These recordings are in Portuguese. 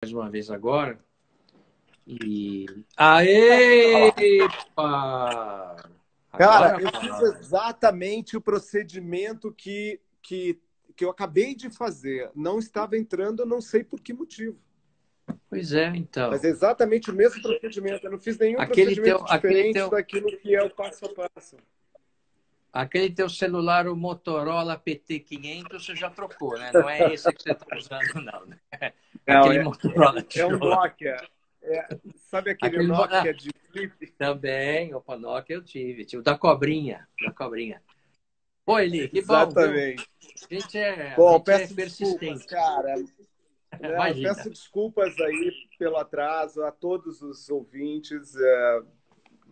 mais uma vez agora. E. Aê! Cara, Agora eu fiz fala. exatamente o procedimento que eu acabei de fazer. Não estava entrando, eu não sei por que motivo. Pois é, Mas então. é exatamente o mesmo procedimento. Eu não fiz nenhum Aquele procedimento teu, aquele diferente teu, daquilo que é o passo a passo. aquele teu celular, o Motorola PT 500, você já trocou, né? Não é esse que você está usando, não, né? Não, Aquele Motorola é um tijolão. Nokia. Sabe aquele Aquele, Nokia de flip? também, o Nokia eu tive. O da cobrinha. Da cobrinha. Pô, Eli, que bom, viu? Exatamente. A Bom, gente é peço desculpas, persistente. cara. Não, Imagina. peço desculpas aí pelo atraso a todos os ouvintes.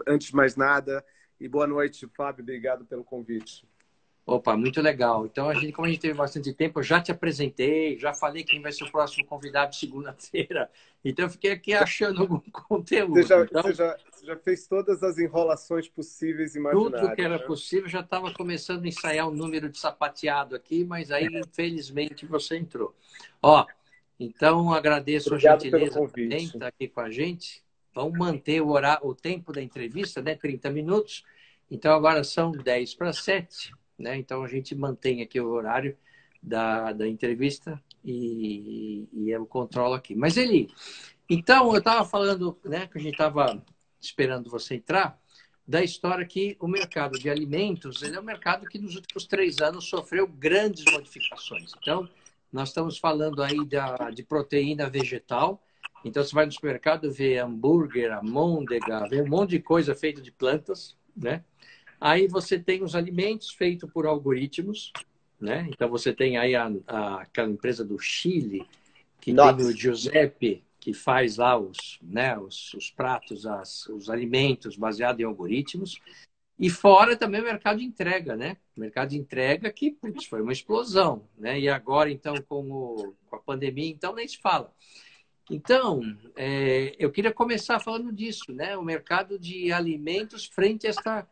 Antes de mais nada, e boa noite, Fábio. Obrigado pelo convite. Opa, muito legal. Então, como a gente teve bastante tempo, eu já te apresentei, já falei quem vai ser o próximo convidado de segunda-feira. Então, eu fiquei aqui achando algum Você conteúdo. já, Então, você já fez todas as enrolações possíveis e tudo que imaginárias, era né? possível, já estava começando a ensaiar o número de sapateado aqui, mas aí, infelizmente, você entrou. Ó, então, agradeço a Obrigado pelo gentileza também, convite. estar aqui com a gente. Vamos manter o tempo da entrevista, né? 30 minutos. Então, agora são 10 para 7, né? Então, a gente mantém aqui o horário da entrevista e eu controlo aqui. Mas, Eli, então, eu estava falando, né, que a gente estava esperando você entrar, da história que o mercado de alimentos, ele é um mercado que nos últimos 3 anos sofreu grandes modificações. Então, nós estamos falando aí de proteína vegetal. Então, você vai no supermercado, vê hambúrguer, almôndega, vê um monte de coisa feita de plantas, né? Aí você tem os alimentos feitos por algoritmos, né? Então, você tem aí aquela empresa do Chile, que tem o Notes. Giuseppe, que faz lá os pratos, os alimentos baseados em algoritmos. E fora também o mercado de entrega, né? O mercado de entrega que, putz, foi uma explosão, né? E agora, então, com a pandemia, então, nem se fala. Então, eu queria começar falando disso, né? O mercado de alimentos frente a esta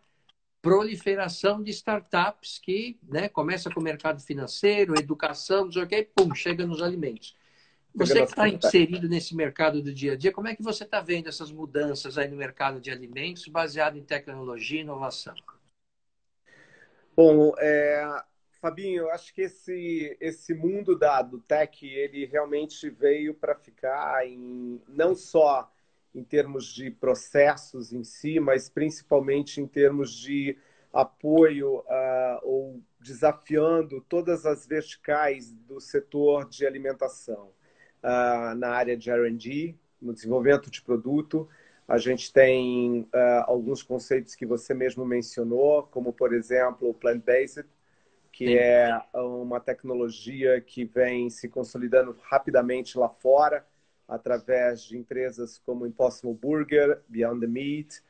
proliferação de startups que, né, começa com o mercado financeiro, educação, não sei o quê, e pum, chega nos alimentos. Você que está inserido nesse mercado do dia a dia, como é que você está vendo essas mudanças aí no mercado de alimentos baseado em tecnologia e inovação? Bom, Fabinho, eu acho que esse mundo do tech, ele realmente veio para ficar não só em termos de processos em si, mas principalmente em termos de apoio ou desafiando todas as verticais do setor de alimentação. Na área de R&D, no desenvolvimento de produto, a gente tem alguns conceitos que você mesmo mencionou, como, por exemplo, o plant-based, que Sim, é uma tecnologia que vem se consolidando rapidamente lá fora, através de empresas como Impossible Burger, Beyond the Meat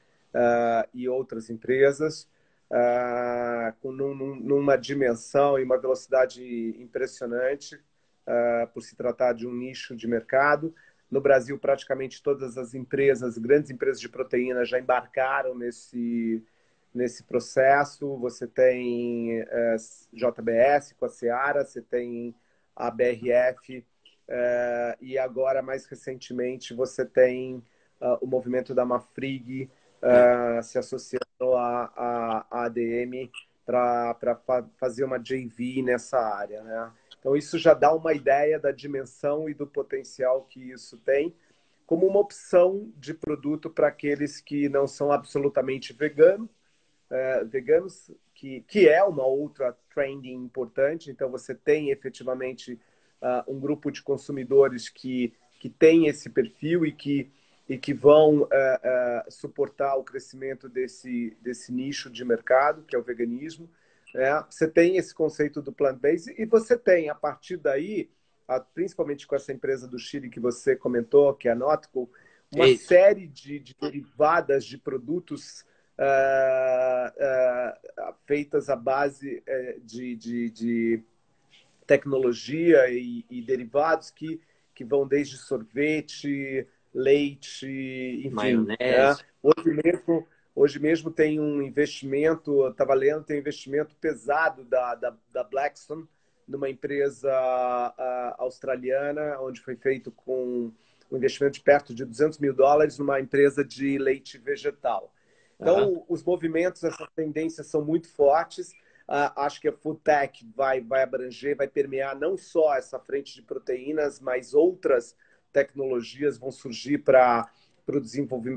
e outras empresas, numa dimensão e uma velocidade impressionante, por se tratar de um nicho de mercado. No Brasil, praticamente todas as empresas, grandes empresas de proteína, já embarcaram nesse processo. Você tem JBS com a Seara, você tem a BRF, e agora, mais recentemente, você tem o movimento da Mafrig é. se associando à ADM para fazer uma JV nessa área, né? Então, isso já dá uma ideia da dimensão e do potencial que isso tem, como uma opção de produto para aqueles que não são absolutamente veganos, que é uma outra trending importante. Então, você tem efetivamente um grupo de consumidores que tem esse perfil e que vão suportar o crescimento desse nicho de mercado, que é o veganismo. Você tem esse conceito do plant-based e você tem, a partir daí, principalmente com essa empresa do Chile que você comentou, que é a Notco, uma Isso. série de derivadas de produtos feitas à base de tecnologia e derivados que vão desde sorvete, leite, enfim. Né? Maionese. Hoje mesmo tem um investimento, estava lendo, tem um investimento pesado da Blackstone numa empresa australiana, onde foi feito com um investimento de perto de US$ 200 mil numa empresa de leite vegetal. Então, os movimentos, essas tendências são muito fortes. Acho que a Food Tech vai abranger, vai permear não só essa frente de proteínas, mas outras tecnologias vão surgir para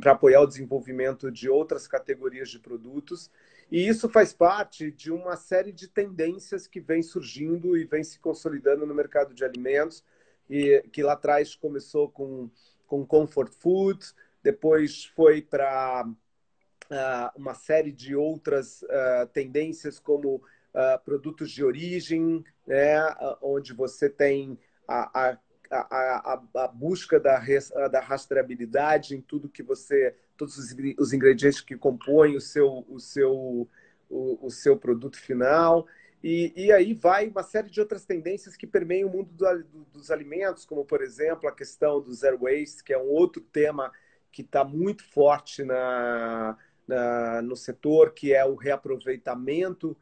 apoiar o desenvolvimento de outras categorias de produtos. E isso faz parte de uma série de tendências que vem surgindo e vem se consolidando no mercado de alimentos, e que lá atrás começou com comfort food, depois foi para uma série de outras tendências, como produtos de origem, né, onde você tem a busca da rastreabilidade em tudo que você, todos os ingredientes que compõem o seu produto final. E aí vai uma série de outras tendências que permeiam o mundo dos alimentos, como, por exemplo, a questão do zero waste, que é um outro tema que está muito forte no setor, que é o reaproveitamento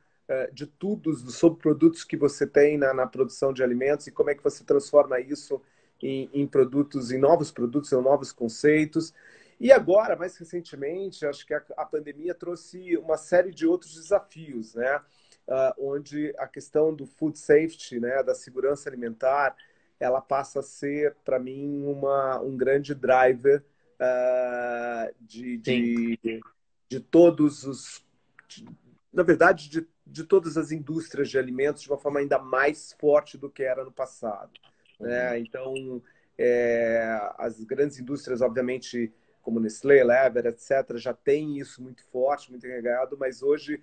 de tudo, dos subprodutos que você tem na produção de alimentos, e como é que você transforma isso em produtos, em novos produtos, em novos conceitos. E agora, mais recentemente, acho que a pandemia trouxe uma série de outros desafios, né? Onde a questão do food safety, né, da segurança alimentar, ela passa a ser, para mim, um grande driver de todos os... na verdade, de todas as indústrias de alimentos de uma forma ainda mais forte do que era no passado. Né? Então, as grandes indústrias, obviamente, como Nestlé, Lever, etc., já têm isso muito forte, muito enraizado, mas hoje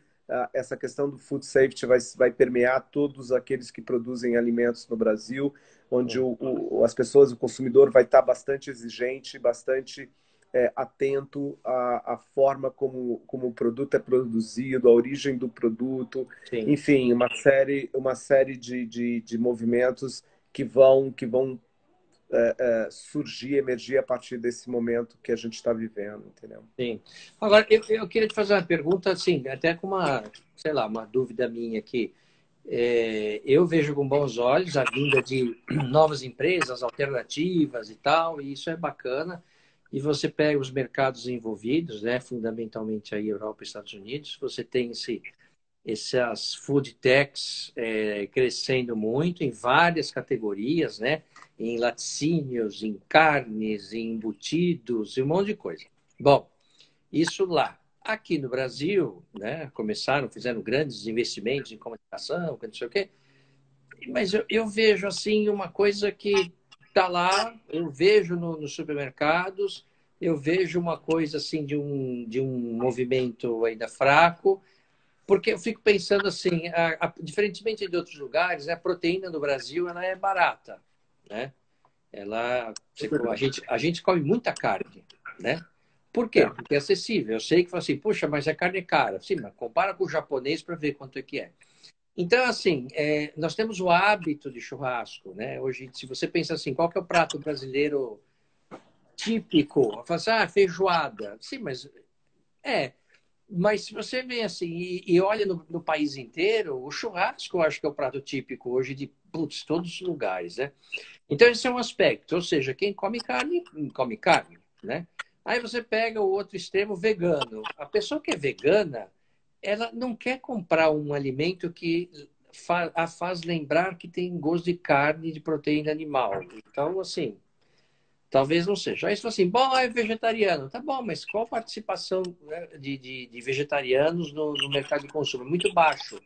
essa questão do food safety vai permear todos aqueles que produzem alimentos no Brasil, onde as pessoas, o consumidor vai estar bastante exigente, bastante atento à forma como o produto é produzido, a origem do produto. Sim. Enfim, uma série de movimentos que vão surgir, emergir a partir desse momento que a gente está vivendo, entendeu? Sim. Agora, eu queria te fazer uma pergunta, assim, até com sei lá, uma dúvida minha aqui. Eu vejo com bons olhos a vinda de novas empresas alternativas e tal, e isso é bacana. E você pega os mercados envolvidos, né, fundamentalmente aí Europa e Estados Unidos, você tem essas food techs crescendo muito em várias categorias, né? Em laticínios, em carnes, em embutidos, e um monte de coisa. Bom, isso lá. Aqui no Brasil, né, fizeram grandes investimentos em comunicação, não sei o quê, mas eu vejo assim uma coisa que está lá, eu vejo nos supermercados, eu vejo uma coisa assim de um movimento ainda fraco, porque eu fico pensando assim, diferentemente de outros lugares, a proteína no Brasil ela é barata, né? A gente come muita carne, né? Por quê? Porque é acessível. Eu sei que fala assim, puxa, mas a carne é cara. Sim, mas compara com o japonês para ver quanto é que é. Então, assim, nós temos o hábito de churrasco, né? Hoje, se você pensa assim, qual que é o prato brasileiro típico? Fala assim, feijoada. Sim, mas se você vê assim e olha no país inteiro, o churrasco eu acho que é o prato típico hoje de todos os lugares, né? Então esse é um aspecto, ou seja, quem come carne, né? Aí você pega o outro extremo, vegano. A pessoa que é vegana, ela não quer comprar um alimento que a faz lembrar que tem gosto de carne, de proteína animal. Então, assim, talvez não seja. Aí você fala assim, bom, é vegetariano. Tá bom, mas qual a participação, né, de vegetarianos no mercado de consumo? É muito baixo.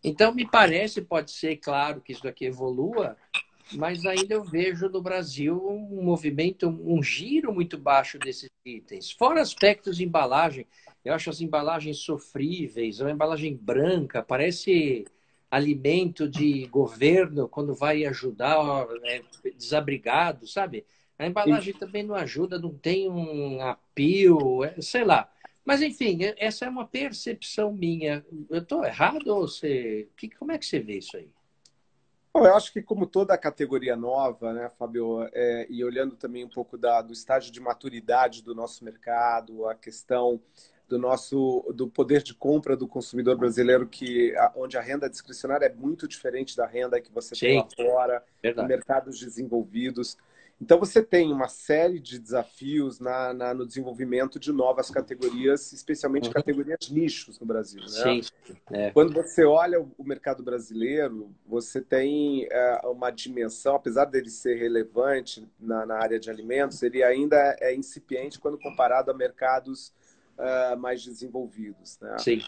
Então, me parece, pode ser, claro, que isso daqui evolua, mas ainda eu vejo no Brasil um movimento, um giro muito baixo desses itens. Fora aspectos de embalagem, eu acho as embalagens sofríveis, uma embalagem branca, parece alimento de governo quando vai ajudar desabrigado, sabe? A embalagem também não ajuda, não tem um apelo, sei lá. Mas, enfim, essa é uma percepção minha. Eu estou errado ou como é que você vê isso aí? Bom, eu acho que como toda categoria nova, né, Fábio, e olhando também um pouco do estágio de maturidade do nosso mercado, a questão do poder de compra do consumidor brasileiro, onde a renda discricionária é muito diferente da renda que você tem lá fora, em mercados desenvolvidos. Então, você tem uma série de desafios no desenvolvimento de novas categorias, especialmente Uhum. categorias nichos no Brasil, né? Sim, é. Quando você olha o mercado brasileiro, você tem uma dimensão, apesar dele ser relevante na área de alimentos, ele ainda é incipiente quando comparado a mercados mais desenvolvidos, né? Sim.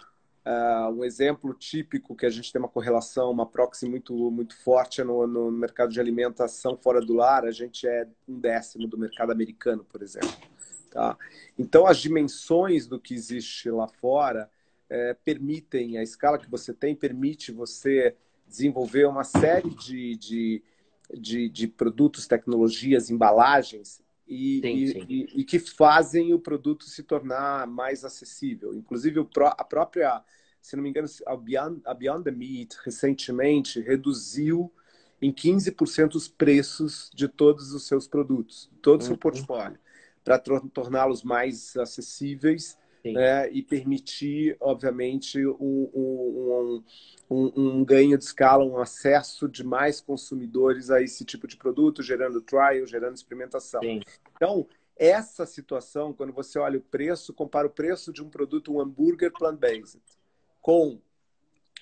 Um exemplo típico que a gente tem uma correlação, uma proxy muito forte no mercado de alimentação fora do lar, a gente é 1/10 do mercado americano, por exemplo. Tá? Então, as dimensões do que existe lá fora permitem, a escala que você tem permite você desenvolver uma série de produtos, tecnologias, embalagens Sim, sim. e que fazem o produto se tornar mais acessível. Inclusive, a própria, se não me engano, a Beyond the Meat, recentemente, reduziu em 15% os preços de todos os seus produtos, todo o seu Uhum. portfólio, para torná-los mais acessíveis, Sim, né, e permitir, obviamente, um ganho de escala, um acesso de mais consumidores a esse tipo de produto, gerando trial, gerando experimentação. sim. Então, essa situação, quando você olha o preço, compara o preço de um produto, um hambúrguer plant-based, com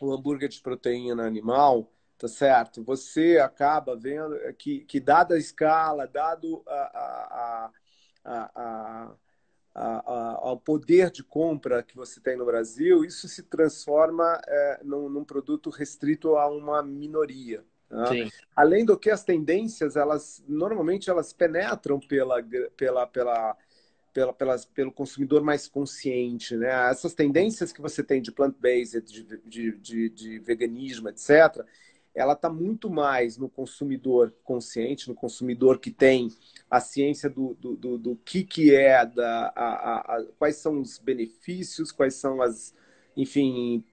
o hambúrguer de proteína animal, tá certo? Você acaba vendo que dada a escala, dado a, ao poder de compra que você tem no Brasil, isso se transforma num produto restrito a uma minoria. Tá? Sim. Além do que as tendências, normalmente elas penetram pelo consumidor mais consciente, né? Essas tendências que você tem de plant-based, de veganismo, etc., ela está muito mais no consumidor consciente, no consumidor que tem a ciência do que é, quais são os benefícios, quais são as, enfim,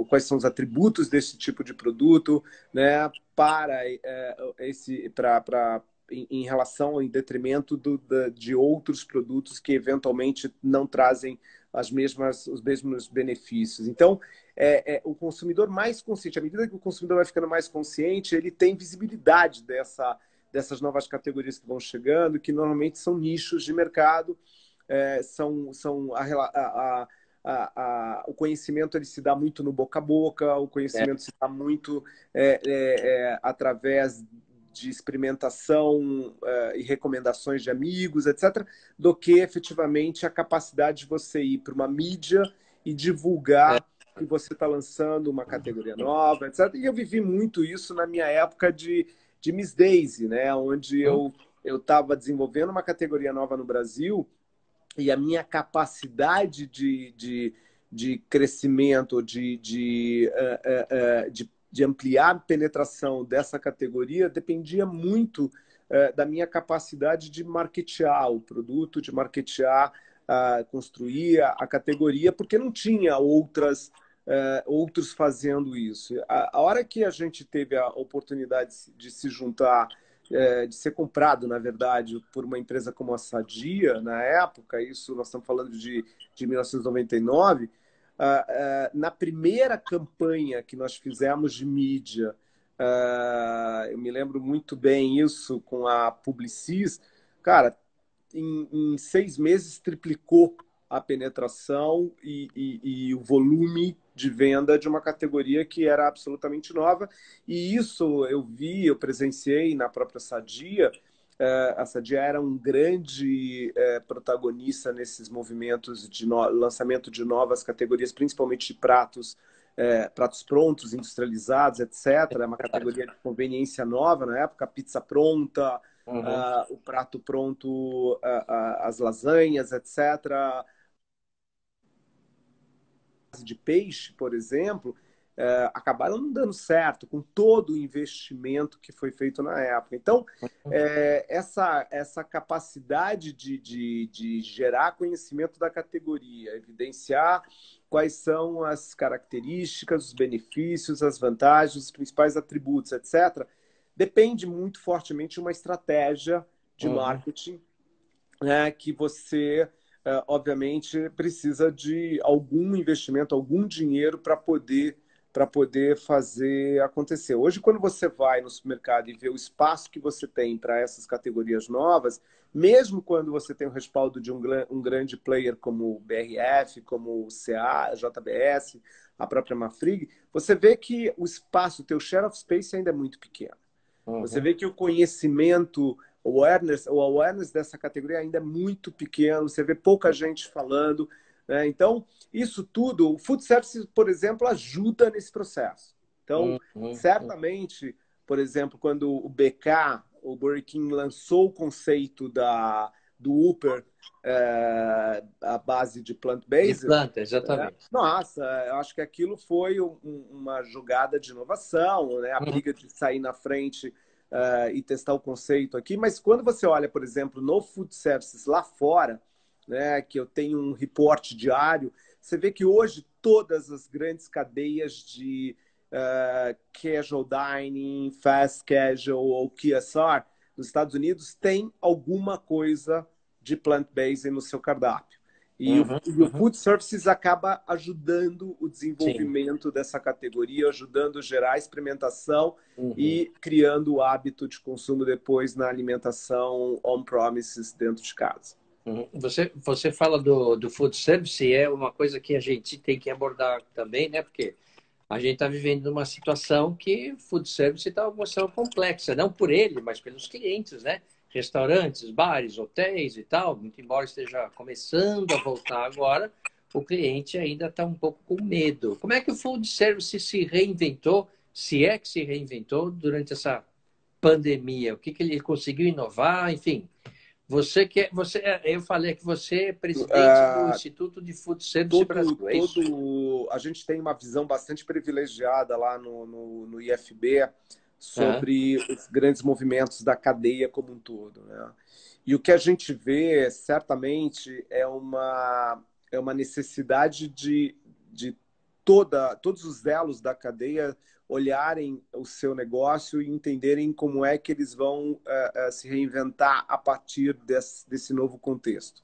quais são os atributos desse tipo de produto, né? Em relação, em detrimento de outros produtos que eventualmente não trazem os mesmos benefícios. Então, o consumidor mais consciente, à medida que o consumidor vai ficando mais consciente, ele tem visibilidade dessas novas categorias que vão chegando, que normalmente são nichos de mercado, o conhecimento ele se dá muito no boca a boca, o É. conhecimento se dá muito através de experimentação e recomendações de amigos, etc., do que efetivamente a capacidade de você ir para uma mídia e É. divulgar que você está lançando uma categoria nova, etc. E eu vivi muito isso na minha época de Miss Daisy, né? Onde Hum? eu estava desenvolvendo uma categoria nova no Brasil e a minha capacidade de crescimento, de ampliar a penetração dessa categoria dependia muito da minha capacidade de marketear o produto, de marketear, construir a categoria, porque não tinha outros fazendo isso. A hora que a gente teve a oportunidade de se juntar, de ser comprado, na verdade, por uma empresa como a Sadia, na época, isso nós estamos falando de 1999, na primeira campanha que nós fizemos de mídia, eu me lembro muito bem isso com a Publicis, cara, em 6 meses triplicou a penetração e o volume de venda de uma categoria que era absolutamente nova. E isso eu presenciei na própria Sadia. A Sadia era um grande protagonista nesses movimentos de lançamento de novas categorias, principalmente de pratos prontos, industrializados, etc. É uma categoria de conveniência nova na época, pizza pronta, Uhum. o prato pronto, as lasanhas, etc. De peixe, por exemplo, acabaram não dando certo com todo o investimento que foi feito na época. Então, essa capacidade de gerar conhecimento da categoria, evidenciar quais são as características, os benefícios, as vantagens, os principais atributos, etc., depende muito fortemente de uma estratégia de Uhum. marketing, né, que você, obviamente, precisa de algum investimento, algum dinheiro para poder para poder fazer acontecer. Hoje, quando você vai no supermercado e vê o espaço que você tem para essas categorias novas, mesmo quando você tem o respaldo de um grande player como o BRF, como o CA, a JBS, a própria Mafrig, você vê que o espaço, o teu share of space ainda é muito pequeno. Você vê que o conhecimento, o awareness dessa categoria ainda é muito pequeno, você vê pouca gente falando, né? Então, isso tudo, o food service, por exemplo, ajuda nesse processo. Então, certamente, por exemplo, quando o BK, o Burger King, lançou o conceito do Whopper à base de De plant-based, planta, exatamente. nossa, eu acho que aquilo foi uma jogada de inovação, né? A briga de sair na frente e testar o conceito aqui. Mas quando você olha, por exemplo, no food services lá fora, né, que eu tenho um reporte diário, você vê que hoje todas as grandes cadeias de casual dining, fast casual ou QSR nos Estados Unidos têm alguma coisa de plant-based no seu cardápio. E o Food Services acaba ajudando o Sim. desenvolvimento dessa categoria, ajudando a gerar experimentação e criando o hábito de consumo depois na alimentação on-premises dentro de casa. Você fala do food service, e é uma coisa que a gente tem que abordar também, né? Porque a gente está vivendo numa situação que food service está uma situação complexa, não por ele, mas pelos clientes, né? Restaurantes, bares, hotéis e tal, muito embora esteja começando a voltar agora, o cliente ainda está um pouco com medo. Como é que o food service se reinventou, se é que se reinventou durante essa pandemia? O que ele conseguiu inovar? Enfim, eu falei que você é presidente do Instituto de Food Service Brasil, é isso? A gente tem uma visão bastante privilegiada lá no IFB sobre os grandes movimentos da cadeia como um todo, né? E o que a gente vê, certamente, é uma necessidade de todos os elos da cadeia olharem o seu negócio e entenderem como é que eles vão se reinventar a partir desse novo contexto.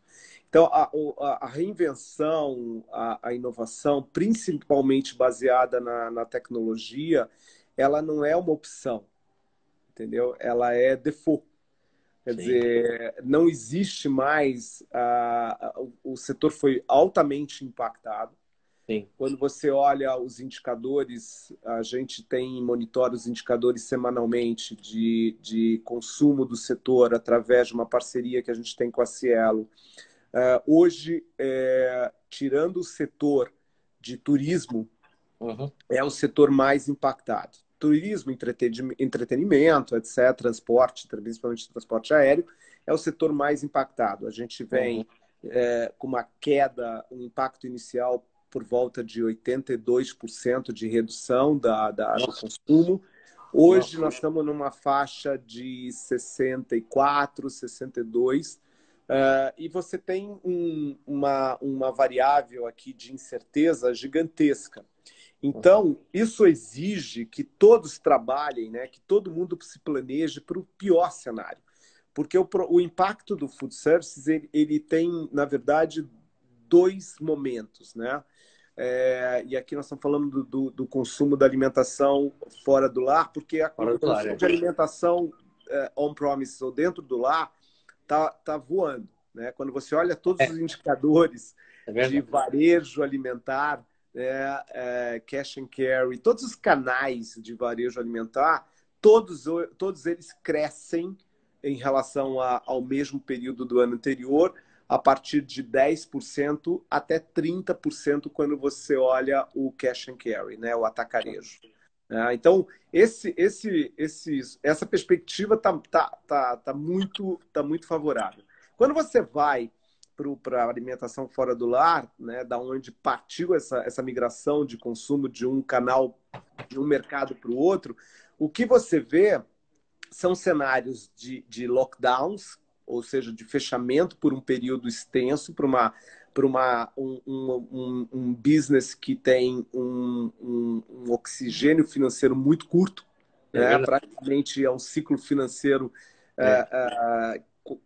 Então, a reinvenção, a inovação, principalmente baseada na tecnologia, ela não é uma opção, entendeu? Ela é default. Quer dizer, não existe mais. O setor foi altamente impactado. Sim. Quando você olha os indicadores, a gente monitora os indicadores semanalmente de consumo do setor através de uma parceria que a gente tem com a Cielo. Hoje, tirando o setor de turismo, é o setor mais impactado. Turismo, entretenimento, etc., transporte, principalmente transporte aéreo, é o setor mais impactado. A gente vem com uma queda, um impacto inicial por volta de 82% de redução do consumo. Hoje nós estamos numa faixa de 64, 62%. E você tem uma variável aqui de incerteza gigantesca. Então, isso exige que todos trabalhem, né? Que todo mundo se planeje para o pior cenário. Porque o impacto do food services, ele tem, na verdade, dois momentos, né? E aqui nós estamos falando do consumo da alimentação fora do lar, porque o consumo de alimentação on-premise ou dentro do lar tá voando, né? Quando você olha todos os indicadores de varejo alimentar, cash and carry, todos os canais de varejo alimentar, todos eles crescem em relação ao mesmo período do ano anterior, a partir de 10% até 30% quando você olha o cash and carry, né? O atacarejo. Então, essa perspectiva tá muito favorável. Quando você vai para a alimentação fora do lar, né, da onde partiu essa migração de consumo de um canal, de um mercado para o outro, o que você vê são cenários de lockdowns, ou seja, de fechamento por um período extenso, para um business que tem um oxigênio financeiro muito curto, né? Praticamente é um ciclo financeiro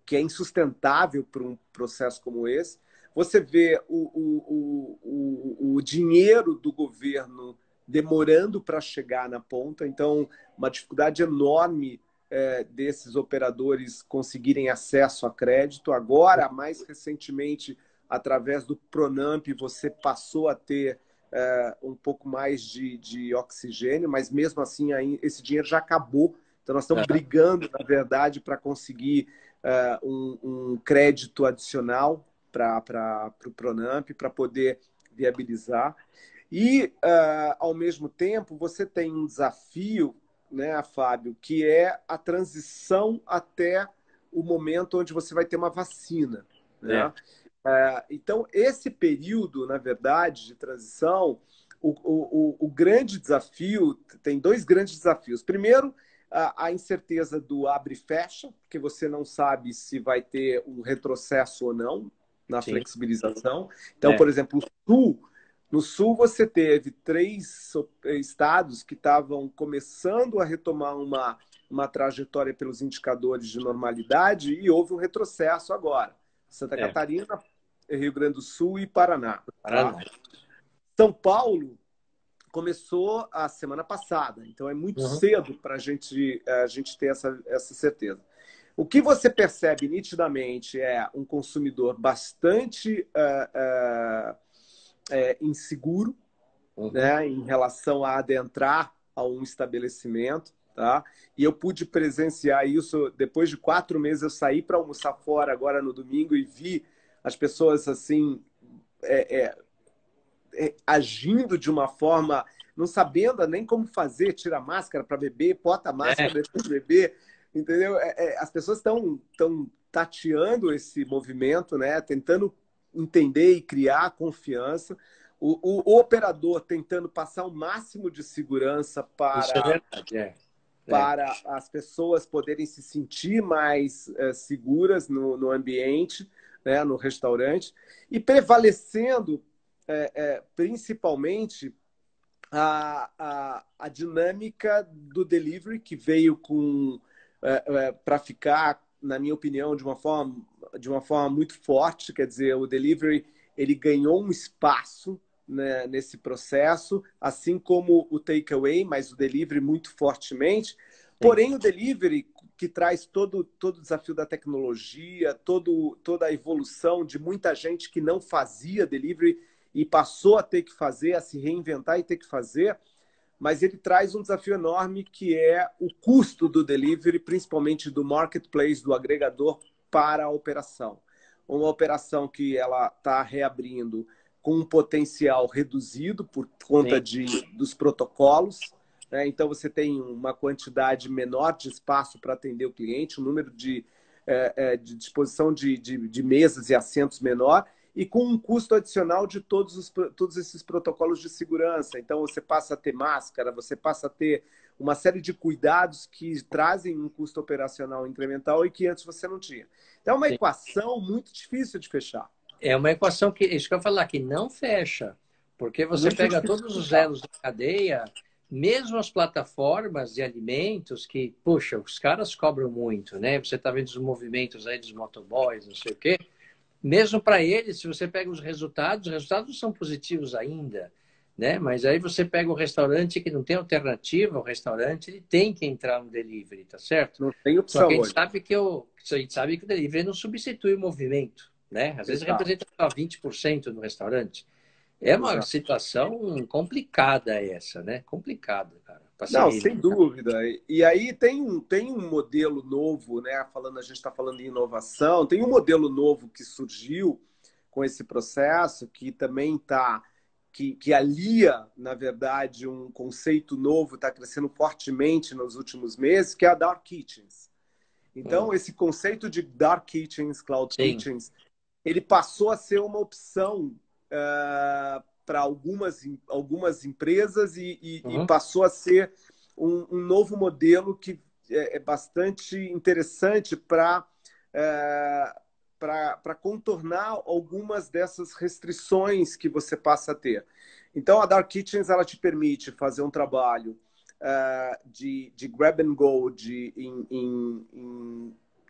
que é insustentável para um processo como esse. Você vê o dinheiro do governo demorando para chegar na ponta. Então, uma dificuldade enorme desses operadores conseguirem acesso a crédito. Agora, mais recentemente, através do Pronamp, você passou a ter um pouco mais de oxigênio, mas mesmo assim esse dinheiro já acabou. Então, nós estamos brigando, na verdade, para conseguir um crédito adicional para o Pronamp, para poder viabilizar. E, ao mesmo tempo, você tem um desafio, né, Fábio, que é a transição até o momento onde você vai ter uma vacina. Né? Então, esse período, na verdade, de transição, o grande desafio, tem dois grandes desafios. Primeiro, a incerteza do abre e fecha, porque você não sabe se vai ter um retrocesso ou não na flexibilização. Então, por exemplo, no Sul você teve 3 estados que estavam começando a retomar uma trajetória pelos indicadores de normalidade e houve um retrocesso agora. Santa Catarina, Rio Grande do Sul e Paraná. Tá? São Paulo começou a semana passada, então é muito cedo para a gente ter essa certeza. O que você percebe nitidamente é um consumidor bastante inseguro, né, em relação a adentrar a um estabelecimento. Tá? E eu pude presenciar isso depois de 4 meses. Eu saí para almoçar fora agora no domingo e vi as pessoas assim agindo de uma forma, não sabendo nem como fazer, tira a máscara para beber, bota a máscara depois de beber, entendeu? As pessoas estão tateando esse movimento, né? Tentando entender e criar confiança. O operador tentando passar o máximo de segurança para as pessoas poderem se sentir mais seguras no ambiente, né, no restaurante, e prevalecendo principalmente a dinâmica do delivery, que veio para ficar, na minha opinião, de uma forma muito forte. Quer dizer, o delivery ele ganhou um espaço, né, nesse processo, assim como o takeaway, mas o delivery muito fortemente. Porém, o delivery, que traz todo o desafio da tecnologia, toda a evolução de muita gente que não fazia delivery e passou a ter que fazer, a se reinventar e ter que fazer, mas ele traz um desafio enorme, que é o custo do delivery, principalmente do marketplace, do agregador, para a operação. Uma operação que ela está reabrindo com um potencial reduzido por conta dos protocolos, né? Então, você tem uma quantidade menor de espaço para atender o cliente, um número de disposição de mesas e assentos menor, e com um custo adicional de todos esses protocolos de segurança. Então, você passa a ter máscara, você passa a ter uma série de cuidados que trazem um custo operacional incremental e que antes você não tinha. Então, é uma equação muito difícil de fechar. É uma equação que, isso que eu ia falar, que não fecha, porque você pega todos os elos da cadeia, mesmo as plataformas de alimentos que, puxa, os caras cobram muito, né? Você está vendo os movimentos aí dos motoboys, não sei o quê. Mesmo para eles, se você pega os resultados não são positivos ainda, né? Mas aí você pega o restaurante que não tem alternativa, o restaurante ele tem que entrar no delivery, tá certo? Não tem opção. Só que a gente sabe que o delivery não substitui o movimento, né? Às vezes representa só 20% no restaurante. É uma situação complicada essa, né? Complicada, cara. Não, sem dúvida. E aí tem um modelo novo, né? A gente está falando em inovação, tem um modelo novo que surgiu com esse processo, que também que alia, na verdade, um conceito novo, está crescendo fortemente nos últimos meses, que é a Dark Kitchens. Então, esse conceito de Dark Kitchens, Cloud Kitchens, ele passou a ser uma opção para algumas empresas e passou a ser um novo modelo que é bastante interessante para contornar algumas dessas restrições que você passa a ter. Então, a Dark Kitchens ela te permite fazer um trabalho de grab and go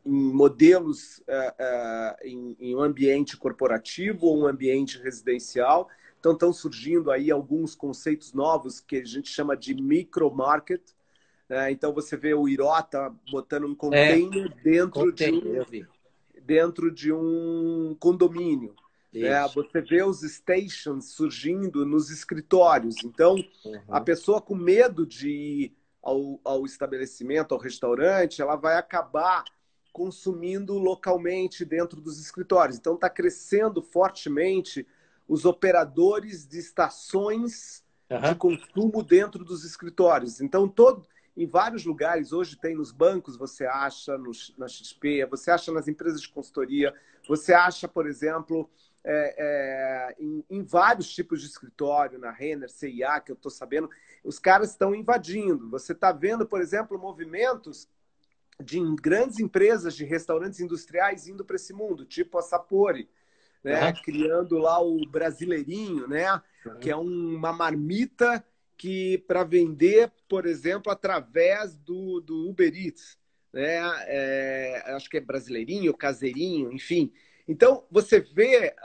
em modelos em um ambiente corporativo ou um ambiente residencial, Então estão surgindo aí alguns conceitos novos que a gente chama de micro-market. Então você vê o Irota botando um container Eu vi. dentro de um condomínio. Isso. Você vê os stations surgindo nos escritórios. Então, a pessoa com medo de ir ao estabelecimento, ao restaurante, ela vai acabar consumindo localmente dentro dos escritórios. Então, está crescendo fortemente os operadores de estações de consumo dentro dos escritórios. Então, em vários lugares, hoje tem nos bancos, você acha na XP, você acha nas empresas de consultoria, você acha, por exemplo, em vários tipos de escritório, na Renner, CIA, que eu estou sabendo, os caras estão invadindo. Você está vendo, por exemplo, movimentos de grandes empresas de restaurantes industriais indo para esse mundo, tipo a Sapori, né? Criando lá o Brasileirinho, né? Que é uma marmita que para vender, por exemplo, através do Uber Eats, né? Acho que é Brasileirinho, Caseirinho, enfim. Então, você vê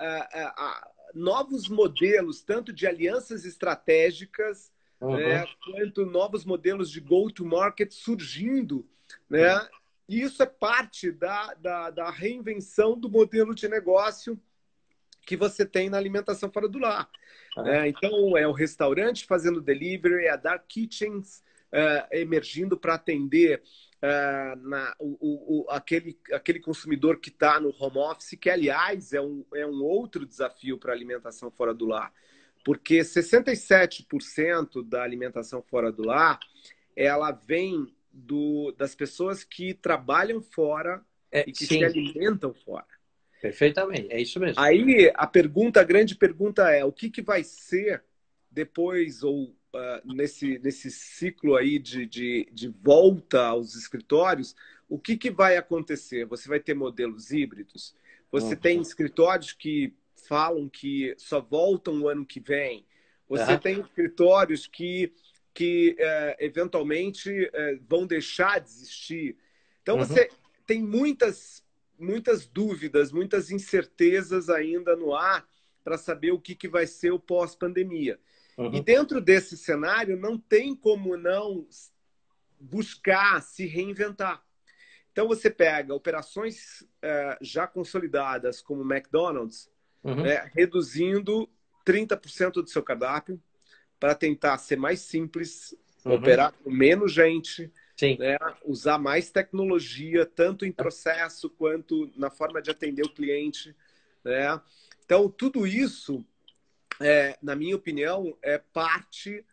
novos modelos, tanto de alianças estratégicas, né, quanto novos modelos de go-to-market surgindo, né? E isso é parte da reinvenção do modelo de negócio que você tem na alimentação fora do lar. Então, é o restaurante fazendo delivery, é a dark kitchens emergindo para atender aquele consumidor que está no home office, que, aliás, é um outro desafio para a alimentação fora do lar. Porque 67% da alimentação fora do lar, ela vem das pessoas que trabalham fora e que se alimentam fora. Perfeitamente, é isso mesmo. Aí a grande pergunta é: o que vai ser depois, ou nesse ciclo aí de volta aos escritórios, o que vai acontecer? Você vai ter modelos híbridos? Você tem escritórios que falam que só voltam o ano que vem. Você tem escritórios que eventualmente vão deixar de existir. Então, você tem muitas dúvidas, muitas incertezas ainda no ar para saber o que vai ser o pós-pandemia. E dentro desse cenário, não tem como não buscar se reinventar. Então, você pega operações já consolidadas, como o McDonald's, reduzindo 30% do seu cardápio para tentar ser mais simples, operar com menos gente, né? Usar mais tecnologia, tanto em processo quanto na forma de atender o cliente, né? Então, tudo isso, na minha opinião, é parte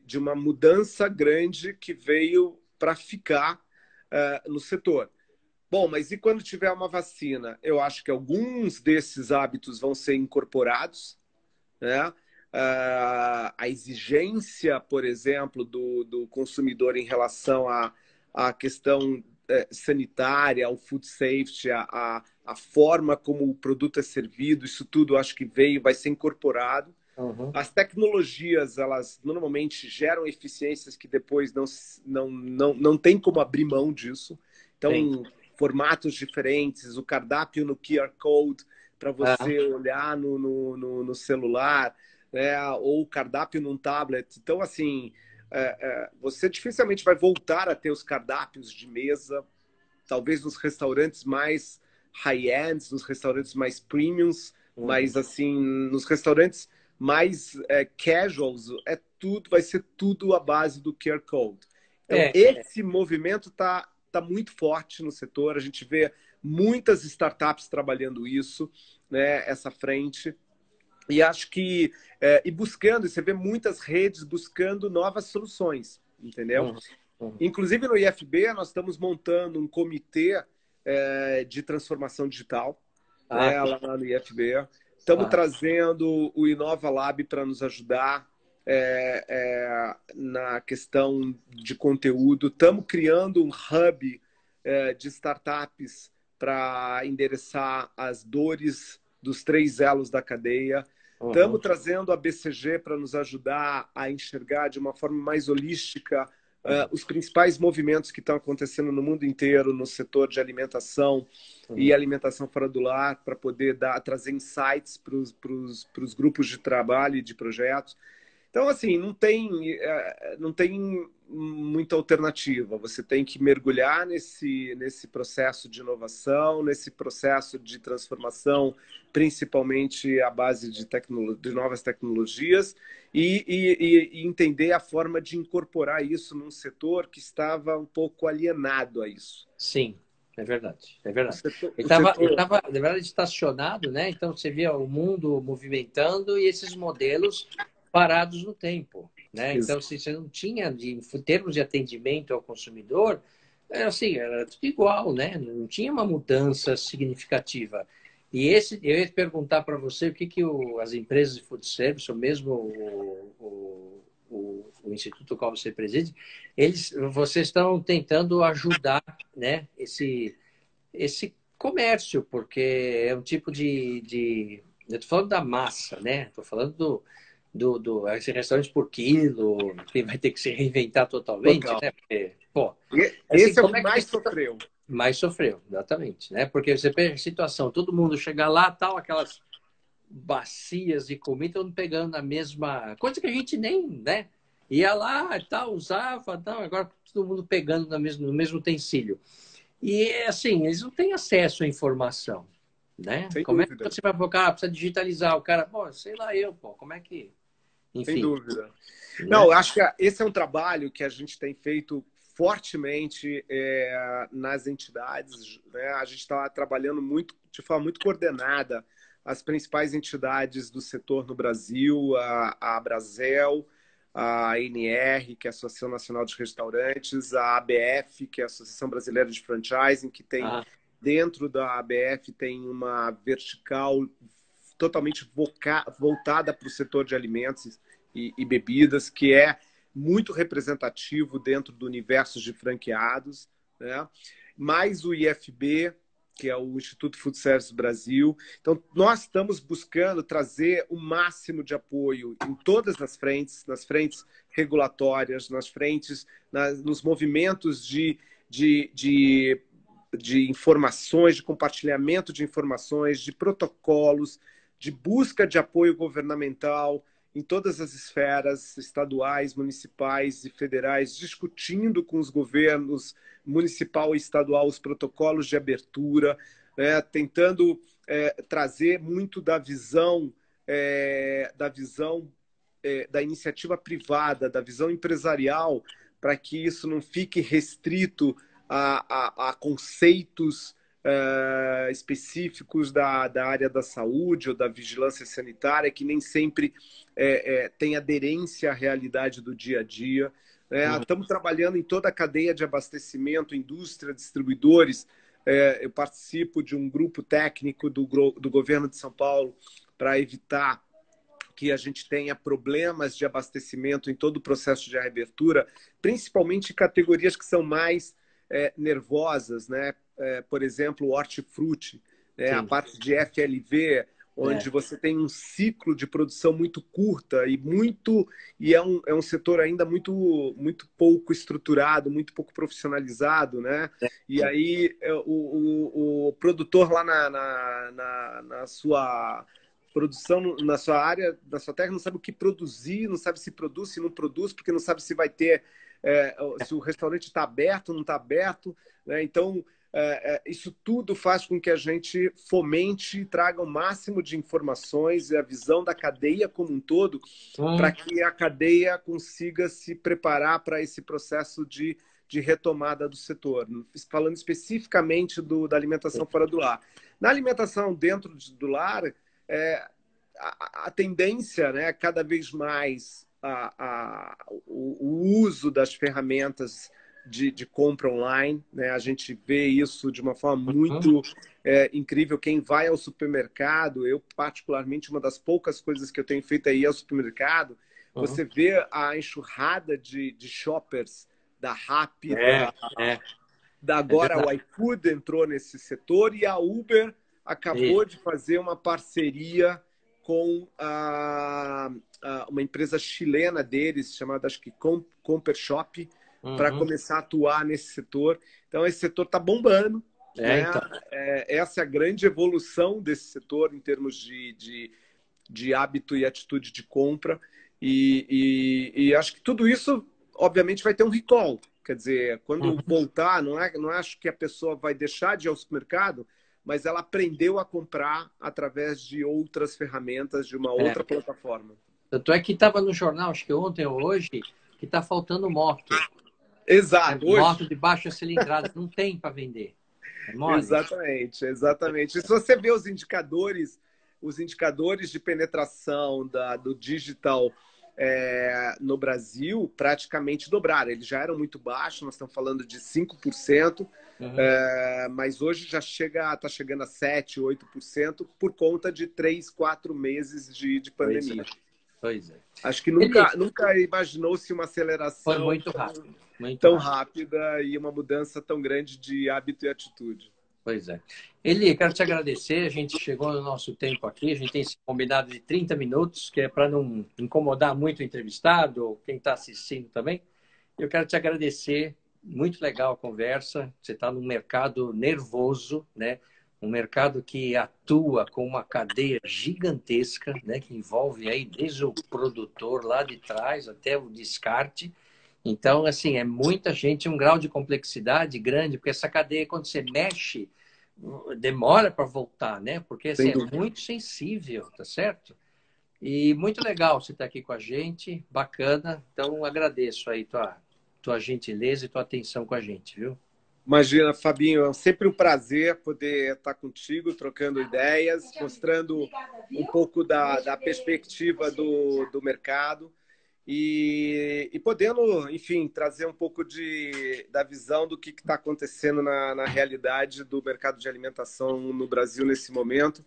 de uma mudança grande que veio para ficar no setor. Bom, mas e quando tiver uma vacina? Eu acho que alguns desses hábitos vão ser incorporados, né? A exigência, por exemplo, do consumidor em relação à questão sanitária, ao food safety, a forma como o produto é servido, isso tudo acho que vai ser incorporado. As tecnologias, elas normalmente geram eficiências que depois não tem como abrir mão disso. Então, formatos diferentes, o cardápio no QR Code para você olhar no celular, né? Ou o cardápio num tablet. Então, assim, você dificilmente vai voltar a ter os cardápios de mesa, talvez nos restaurantes mais high-end, nos restaurantes mais premiums, mas, assim, nos restaurantes mais casuals, vai ser tudo à base do QR Code. Então, esse movimento está muito forte no setor. A gente vê muitas startups trabalhando isso, né, essa frente. E acho que, buscando, você vê muitas redes buscando novas soluções, entendeu? Inclusive no IFB, nós estamos montando um comitê de transformação digital, né, lá no IFB. Estamos trazendo o Inova Lab para nos ajudar na questão de conteúdo. Estamos criando um hub de startups para endereçar as dores dos 3 elos da cadeia. Estamos trazendo a BCG para nos ajudar a enxergar de uma forma mais holística os principais movimentos que estão acontecendo no mundo inteiro no setor de alimentação e alimentação fora do lar, para poder trazer insights para os grupos de trabalho e de projetos. Então, assim, não tem muita alternativa. Você tem que mergulhar nesse processo de inovação, nesse processo de transformação, principalmente à base de novas tecnologias, e entender a forma de incorporar isso num setor que estava um pouco alienado a isso. Sim, é verdade. É verdade. Ele estava, na verdade, estacionado, né? Então, você via o mundo movimentando e esses modelos parados no tempo, né? Então, se você não tinha, em termos de atendimento ao consumidor, era tudo igual, né? Não tinha uma mudança significativa. E eu ia perguntar para você o que as empresas de food service, ou mesmo o instituto ao qual você preside, vocês estão tentando ajudar, né, esse comércio, porque é um tipo eu estou falando da massa, né? Estou falando esse restaurante por quilo, que vai ter que se reinventar totalmente, né? Porque, pô, esse é o que mais sofreu. Mais sofreu, exatamente, né? Porque você pega a situação, todo mundo chega lá, tal, aquelas bacias de comida, todo mundo pegando a mesma coisa que a gente nem, né? Ia lá e tal, usava, tal, agora todo mundo pegando no mesmo utensílio. E, assim, eles não têm acesso à informação, né? Sem Como dúvida. É que você vai colocar, precisa digitalizar? O cara, pô, sei lá como é que... Enfim. Sem dúvida. Né? Não, eu acho que esse é um trabalho que a gente tem feito fortemente nas entidades, né? A gente está trabalhando de forma muito coordenada as principais entidades do setor no Brasil, a Abrazel, a ANR, que é a Associação Nacional de Restaurantes, a ABF, que é a Associação Brasileira de Franchising, que tem dentro da ABF tem uma vertical totalmente voltada para o setor de alimentos e bebidas, que é muito representativo dentro do universo de franqueados, né? Mais o IFB, que é o Instituto Food Service Brasil. Então, nós estamos buscando trazer o máximo de apoio em todas as frentes, nas frentes regulatórias, nas frentes, nos movimentos de informações, de compartilhamento de informações, de protocolos, de busca de apoio governamental em todas as esferas estaduais, municipais e federais, discutindo com os governos municipal e estadual os protocolos de abertura, né, tentando trazer muito da visão da iniciativa privada, da visão empresarial, para que isso não fique restrito a conceitos específicos da área da saúde ou da vigilância sanitária, que nem sempre tem aderência à realidade do dia a dia. Estamos trabalhando em toda a cadeia de abastecimento, indústria, distribuidores. Eu participo de um grupo técnico do governo de São Paulo para evitar que a gente tenha problemas de abastecimento em todo o processo de reabertura, principalmente em categorias que são mais nervosas, né? Por exemplo, o hortifruti, a parte de FLV, onde você tem um ciclo de produção muito curta e é um setor ainda muito pouco estruturado, muito pouco profissionalizado, né? E aí o produtor lá na sua produção, na sua área, na sua terra, não sabe o que produzir, não sabe se produz, se não produz, porque não sabe se vai ter, se o restaurante está aberto, não está aberto, né? Então, isso tudo faz com que a gente fomente e traga o máximo de informações e a visão da cadeia como um todo, para que a cadeia consiga se preparar para esse processo de retomada do setor. Falando especificamente da alimentação fora do lar. Na alimentação dentro do lar, a tendência, né, cada vez mais o uso das ferramentas de compra online, né? A gente vê isso de uma forma muito incrível. Quem vai ao supermercado, eu particularmente, uma das poucas coisas que eu tenho feito é ir ao supermercado, você vê a enxurrada de shoppers da Rappi, agora o iFood entrou nesse setor e a Uber acabou de fazer uma parceria com uma empresa chilena deles, chamada, acho que Comper Shop, para começar a atuar nesse setor. Então, esse setor está bombando. Né? Então. Essa é a grande evolução desse setor em termos de hábito e atitude de compra. E acho que tudo isso, obviamente, vai ter um recall. Quer dizer, quando voltar, não acho que a pessoa vai deixar de ir ao supermercado, mas ela aprendeu a comprar através de outras ferramentas, de uma outra plataforma. Tanto é que estava no jornal, acho que ontem ou hoje, que está faltando moto. Exato. Moto de baixa cilindrada, não tem para vender. Exatamente. E se você vê os indicadores de penetração do digital no Brasil, praticamente dobraram. Eles já eram muito baixos, nós estamos falando de 5%, mas hoje já está chegando a 7%, 8% por conta de 3, 4 meses de pandemia. Pois é. Acho que nunca imaginou-se uma aceleração tão rápida e uma mudança tão grande de hábito e atitude. Pois é. Eli, quero te agradecer. A gente chegou no nosso tempo aqui. A gente tem esse combinado de 30 minutos, que é para não incomodar muito o entrevistado ou quem está assistindo também. Eu quero te agradecer. Muito legal a conversa. Você está num mercado nervoso, né? Um mercado que atua com uma cadeia gigantesca, né? Que envolve aí desde o produtor lá de trás até o descarte. Então, assim, é muita gente, um grau de complexidade grande, porque essa cadeia, quando você mexe, demora para voltar, né? Porque assim, é muito sensível, tá certo? E muito legal você estar aqui com a gente, bacana. Então, agradeço aí tua gentileza e tua atenção com a gente, viu? Imagina, Fabinho, é sempre um prazer poder estar contigo, trocando ideias, mostrando um pouco da perspectiva do mercado e podendo, enfim, trazer um pouco da visão do que está acontecendo na realidade do mercado de alimentação no Brasil nesse momento.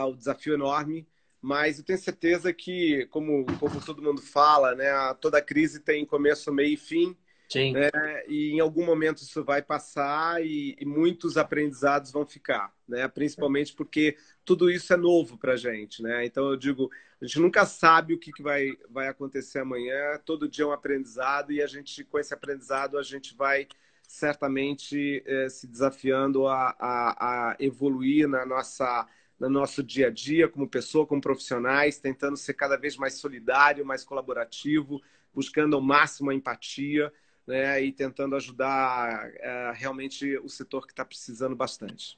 O desafio é enorme, mas eu tenho certeza que, como todo mundo fala, né, toda crise tem começo, meio e fim. Sim. Né? E em algum momento isso vai passar e muitos aprendizados vão ficar, né? Principalmente porque tudo isso é novo para a gente, né? Então eu digo, a gente nunca sabe o que vai acontecer amanhã, todo dia é um aprendizado e com esse aprendizado a gente vai certamente se desafiando a evoluir no nosso dia a dia como pessoa, como profissionais, tentando ser cada vez mais solidário, mais colaborativo, buscando ao máximo a empatia, né, e tentando ajudar realmente o setor que está precisando bastante.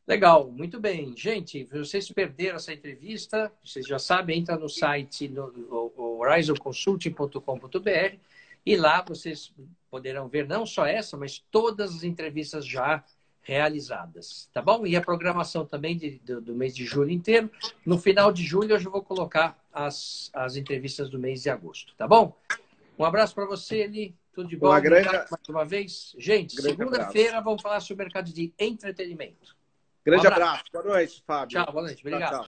Legal, muito bem. Gente, vocês perderam essa entrevista, vocês já sabem, entra no site horizonconsulting.com.br e lá vocês poderão ver não só essa, mas todas as entrevistas já realizadas, tá bom? E a programação também do mês de julho inteiro. No final de julho eu já vou colocar as entrevistas do mês de agosto, tá bom? Um abraço para você, Eli. Tudo de bom. Obrigado mais uma vez. Gente, segunda-feira vamos falar sobre o mercado de entretenimento. Grande abraço. Boa noite, Fábio. Tchau, boa noite. Obrigado. Tchau.